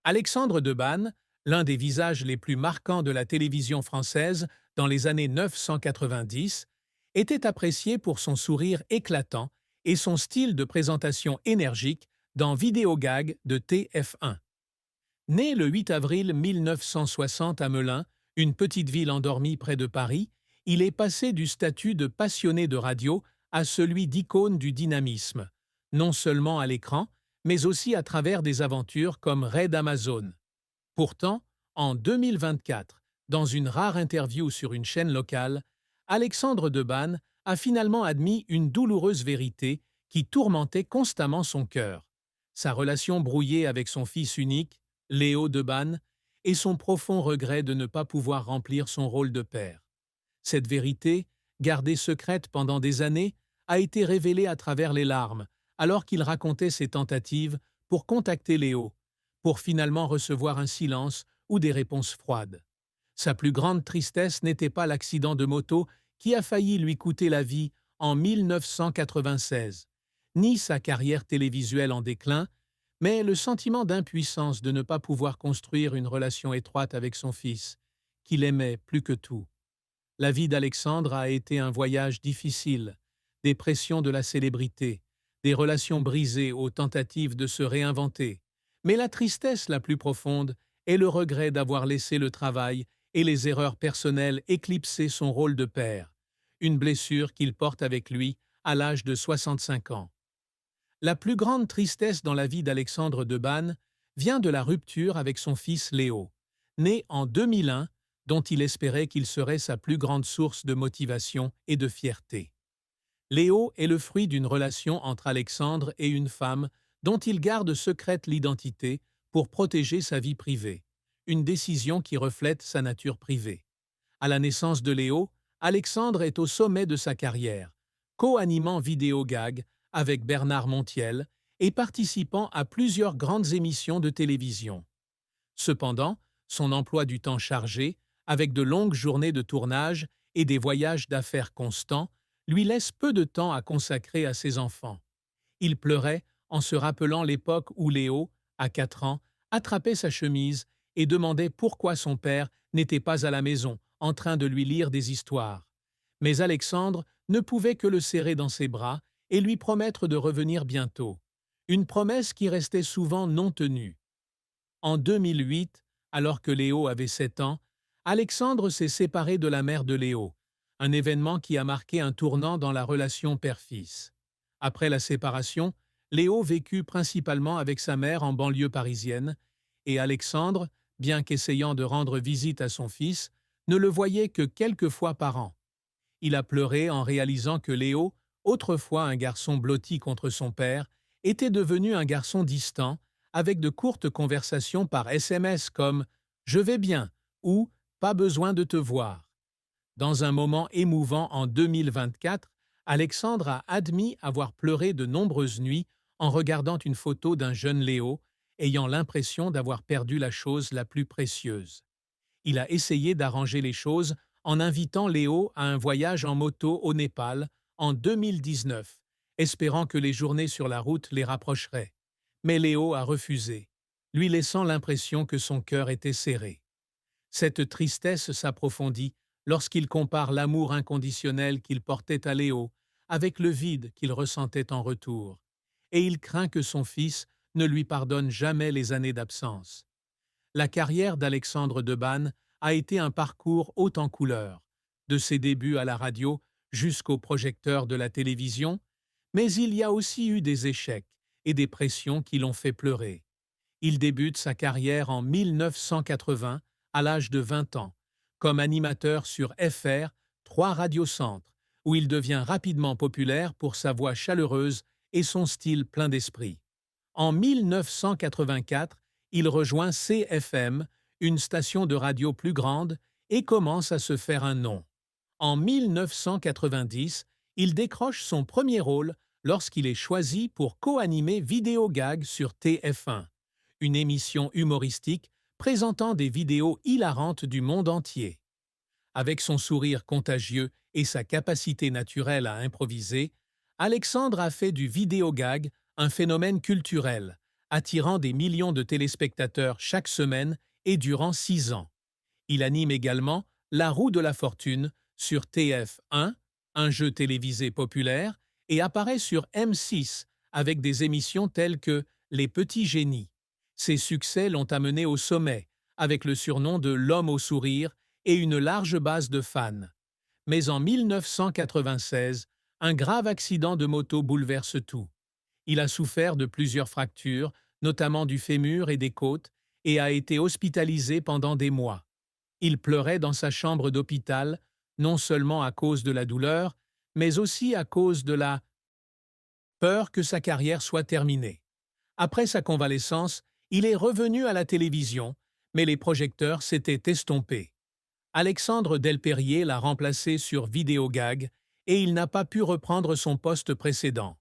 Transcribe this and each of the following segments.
Alexandre Debanne, l'un des visages les plus marquants de la télévision française dans les années 990, était apprécié pour son sourire éclatant et son style de présentation énergique dans Vidéogag de TF1. Né le 8 avril 1960 à Melun, une petite ville endormie près de Paris, il est passé du statut de passionné de radio à celui d'icône du dynamisme, non seulement à l'écran, mais aussi à travers des aventures comme Raid Amazon. Pourtant, en 2024, dans une rare interview sur une chaîne locale, Alexandre Debanne a finalement admis une douloureuse vérité qui tourmentait constamment son cœur. Sa relation brouillée avec son fils unique, Léo Debanne, et son profond regret de ne pas pouvoir remplir son rôle de père. Cette vérité, gardée secrète pendant des années, a été révélée à travers les larmes, alors qu'il racontait ses tentatives pour contacter Léo, pour finalement recevoir un silence ou des réponses froides. Sa plus grande tristesse n'était pas l'accident de moto qui a failli lui coûter la vie en 1996, ni sa carrière télévisuelle en déclin, mais le sentiment d'impuissance de ne pas pouvoir construire une relation étroite avec son fils, qu'il aimait plus que tout. La vie d'Alexandre a été un voyage difficile, des pressions de la célébrité, des relations brisées aux tentatives de se réinventer. Mais la tristesse la plus profonde est le regret d'avoir laissé le travail et les erreurs personnelles éclipser son rôle de père, une blessure qu'il porte avec lui à l'âge de 65 ans. La plus grande tristesse dans la vie d'Alexandre Debanne vient de la rupture avec son fils Léo, né en 2001, dont il espérait qu'il serait sa plus grande source de motivation et de fierté. Léo est le fruit d'une relation entre Alexandre et une femme dont il garde secrète l'identité pour protéger sa vie privée, une décision qui reflète sa nature privée. À la naissance de Léo, Alexandre est au sommet de sa carrière, co-animant Vidéogag avec Bernard Montiel et participant à plusieurs grandes émissions de télévision. Cependant, son emploi du temps chargé, avec de longues journées de tournage et des voyages d'affaires constants, lui laisse peu de temps à consacrer à ses enfants. Il pleurait en se rappelant l'époque où Léo, à 4 ans, attrapait sa chemise et demandait pourquoi son père n'était pas à la maison, en train de lui lire des histoires. Mais Alexandre ne pouvait que le serrer dans ses bras et lui promettre de revenir bientôt. Une promesse qui restait souvent non tenue. En 2008, alors que Léo avait 7 ans, Alexandre s'est séparé de la mère de Léo, un événement qui a marqué un tournant dans la relation père-fils. Après la séparation, Léo vécut principalement avec sa mère en banlieue parisienne, et Alexandre, bien qu'essayant de rendre visite à son fils, ne le voyait que quelques fois par an. Il a pleuré en réalisant que Léo, autrefois un garçon blotti contre son père, était devenu un garçon distant, avec de courtes conversations par SMS comme « Je vais bien » ou « Pas besoin de te voir ». Dans un moment émouvant en 2024, Alexandre a admis avoir pleuré de nombreuses nuits en regardant une photo d'un jeune Léo, ayant l'impression d'avoir perdu la chose la plus précieuse. Il a essayé d'arranger les choses en invitant Léo à un voyage en moto au Népal en 2019, espérant que les journées sur la route les rapprocheraient. Mais Léo a refusé, lui laissant l'impression que son cœur était serré. Cette tristesse s'approfondit lorsqu'il compare l'amour inconditionnel qu'il portait à Léo avec le vide qu'il ressentait en retour, et il craint que son fils ne lui pardonne jamais les années d'absence. La carrière d'Alexandre Debanne a été un parcours haut en couleurs, de ses débuts à la radio jusqu'au projecteur de la télévision, mais il y a aussi eu des échecs et des pressions qui l'ont fait pleurer. Il débute sa carrière en 1980, à l'âge de 20 ans, comme animateur sur FR, 3 radiocentres, où il devient rapidement populaire pour sa voix chaleureuse et son style plein d'esprit. En 1984, il rejoint CFM, une station de radio plus grande, et commence à se faire un nom. En 1990, il décroche son premier rôle lorsqu'il est choisi pour co-animer Vidéogag sur TF1, une émission humoristique présentant des vidéos hilarantes du monde entier. Avec son sourire contagieux et sa capacité naturelle à improviser, Alexandre a fait du vidéogag un phénomène culturel, attirant des millions de téléspectateurs chaque semaine et durant 6 ans. Il anime également La Roue de la Fortune sur TF1, un jeu télévisé populaire, et apparaît sur M6 avec des émissions telles que Les Petits Génies. Ses succès l'ont amené au sommet, avec le surnom de l'homme au sourire et une large base de fans. Mais en 1996, un grave accident de moto bouleverse tout. Il a souffert de plusieurs fractures, notamment du fémur et des côtes, et a été hospitalisé pendant des mois. Il pleurait dans sa chambre d'hôpital, non seulement à cause de la douleur, mais aussi à cause de la peur que sa carrière soit terminée. Après sa convalescence, il est revenu à la télévision, mais les projecteurs s'étaient estompés. Alexandre Delperrier l'a remplacé sur Vidéogag et il n'a pas pu reprendre son poste précédent.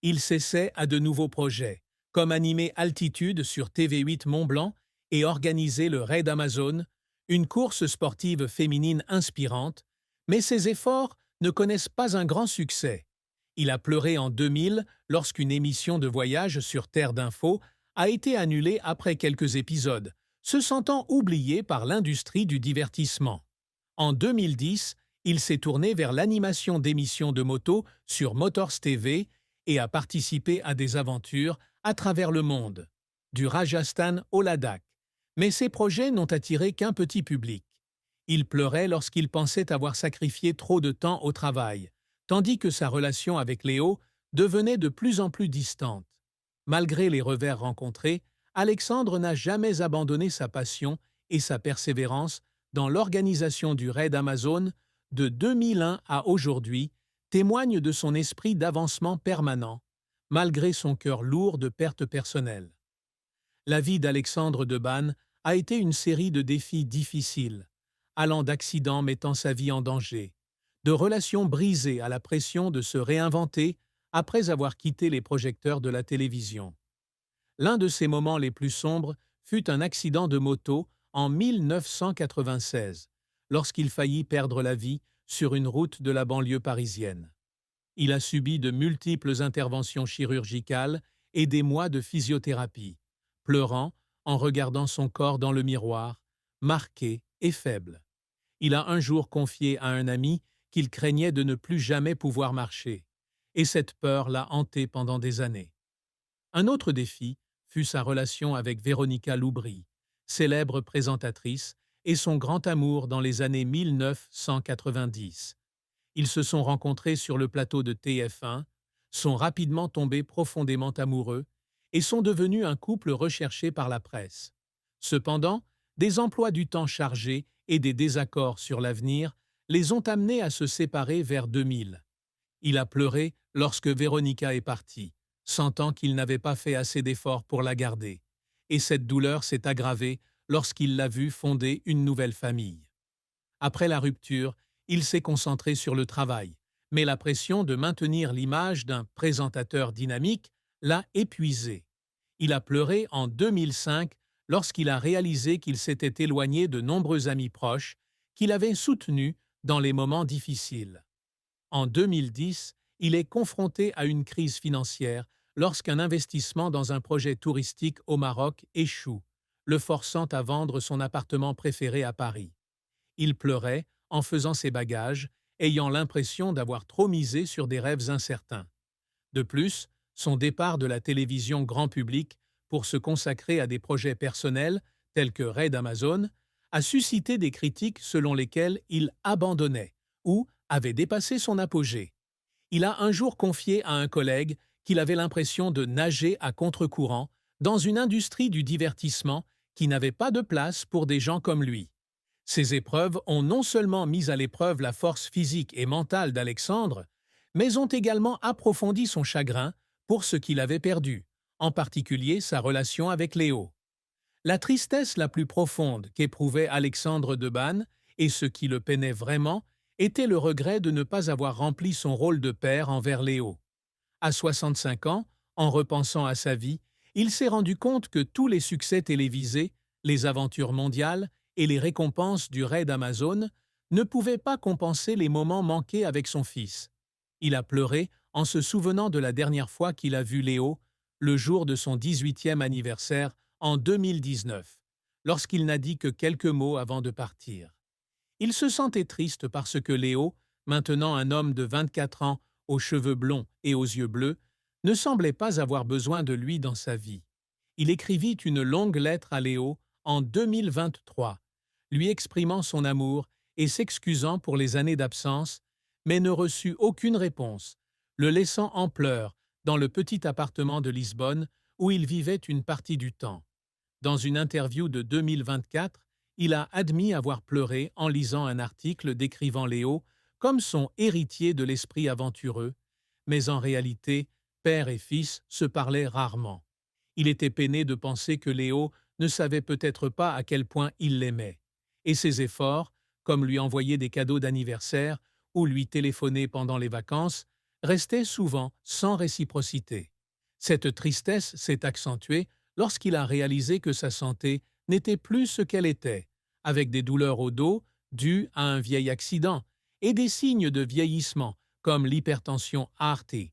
Il s'essaie à de nouveaux projets, comme animer Altitude sur TV8 Mont-Blanc et organiser le Raid Amazon, une course sportive féminine inspirante, mais ses efforts ne connaissent pas un grand succès. Il a pleuré en 2000 lorsqu'une émission de voyage sur Terre d'Info a été annulée après quelques épisodes, se sentant oublié par l'industrie du divertissement. En 2010, il s'est tourné vers l'animation d'émissions de moto sur Motors TV et a participé à des aventures à travers le monde, du Rajasthan au Ladakh. Mais ses projets n'ont attiré qu'un petit public. Il pleurait lorsqu'il pensait avoir sacrifié trop de temps au travail, tandis que sa relation avec Léo devenait de plus en plus distante. Malgré les revers rencontrés, Alexandre n'a jamais abandonné sa passion et sa persévérance dans l'organisation du Raid Amazon de 2001 à aujourd'hui, témoigne de son esprit d'avancement permanent, malgré son cœur lourd de pertes personnelles. La vie d'Alexandre Debanne a été une série de défis difficiles, allant d'accidents mettant sa vie en danger, de relations brisées à la pression de se réinventer après avoir quitté les projecteurs de la télévision. L'un de ses moments les plus sombres fut un accident de moto en 1996, lorsqu'il faillit perdre la vie sur une route de la banlieue parisienne. Il a subi de multiples interventions chirurgicales et des mois de physiothérapie, pleurant en regardant son corps dans le miroir, marqué et faible. Il a un jour confié à un ami qu'il craignait de ne plus jamais pouvoir marcher, et cette peur l'a hanté pendant des années. Un autre défi fut sa relation avec Véronica Loubry, célèbre présentatrice, et son grand amour dans les années 1990. Ils se sont rencontrés sur le plateau de TF1, sont rapidement tombés profondément amoureux et sont devenus un couple recherché par la presse. Cependant, des emplois du temps chargés et des désaccords sur l'avenir les ont amenés à se séparer vers 2000. Il a pleuré lorsque Véronica est partie, sentant qu'il n'avait pas fait assez d'efforts pour la garder, et cette douleur s'est aggravée lorsqu'il l'a vue fonder une nouvelle famille. Après la rupture, il s'est concentré sur le travail, mais la pression de maintenir l'image d'un présentateur dynamique l'a épuisé. Il a pleuré en 2005 lorsqu'il a réalisé qu'il s'était éloigné de nombreux amis proches qu'il avait soutenus dans les moments difficiles. En 2010, il est confronté à une crise financière lorsqu'un investissement dans un projet touristique au Maroc échoue, le forçant à vendre son appartement préféré à Paris. Il pleurait en faisant ses bagages, ayant l'impression d'avoir trop misé sur des rêves incertains. De plus, son départ de la télévision grand public pour se consacrer à des projets personnels, tels que Raid Amazon, a suscité des critiques selon lesquelles il abandonnait ou avait dépassé son apogée. Il a un jour confié à un collègue qu'il avait l'impression de nager à contre-courant dans une industrie du divertissement qui n'avait pas de place pour des gens comme lui. Ces épreuves ont non seulement mis à l'épreuve la force physique et mentale d'Alexandre, mais ont également approfondi son chagrin pour ce qu'il avait perdu, en particulier sa relation avec Léo. La tristesse la plus profonde qu'éprouvait Alexandre Debanne, et ce qui le peinait vraiment, était le regret de ne pas avoir rempli son rôle de père envers Léo. À 65 ans, en repensant à sa vie, il s'est rendu compte que tous les succès télévisés, les aventures mondiales et les récompenses du Raid Amazon ne pouvaient pas compenser les moments manqués avec son fils. Il a pleuré en se souvenant de la dernière fois qu'il a vu Léo, le jour de son 18e anniversaire en 2019, lorsqu'il n'a dit que quelques mots avant de partir. Il se sentait triste parce que Léo, maintenant un homme de 24 ans, aux cheveux blonds et aux yeux bleus, ne semblait pas avoir besoin de lui dans sa vie. Il écrivit une longue lettre à Léo en 2023, lui exprimant son amour et s'excusant pour les années d'absence, mais ne reçut aucune réponse, le laissant en pleurs dans le petit appartement de Lisbonne où il vivait une partie du temps. Dans une interview de 2024, il a admis avoir pleuré en lisant un article décrivant Léo comme son héritier de l'esprit aventureux, mais en réalité, père et fils se parlaient rarement. Il était peiné de penser que Léo ne savait peut-être pas à quel point il l'aimait, et ses efforts, comme lui envoyer des cadeaux d'anniversaire ou lui téléphoner pendant les vacances, restaient souvent sans réciprocité. Cette tristesse s'est accentuée lorsqu'il a réalisé que sa santé n'était plus ce qu'elle était, avec des douleurs au dos dues à un vieil accident et des signes de vieillissement comme l'hypertension artérielle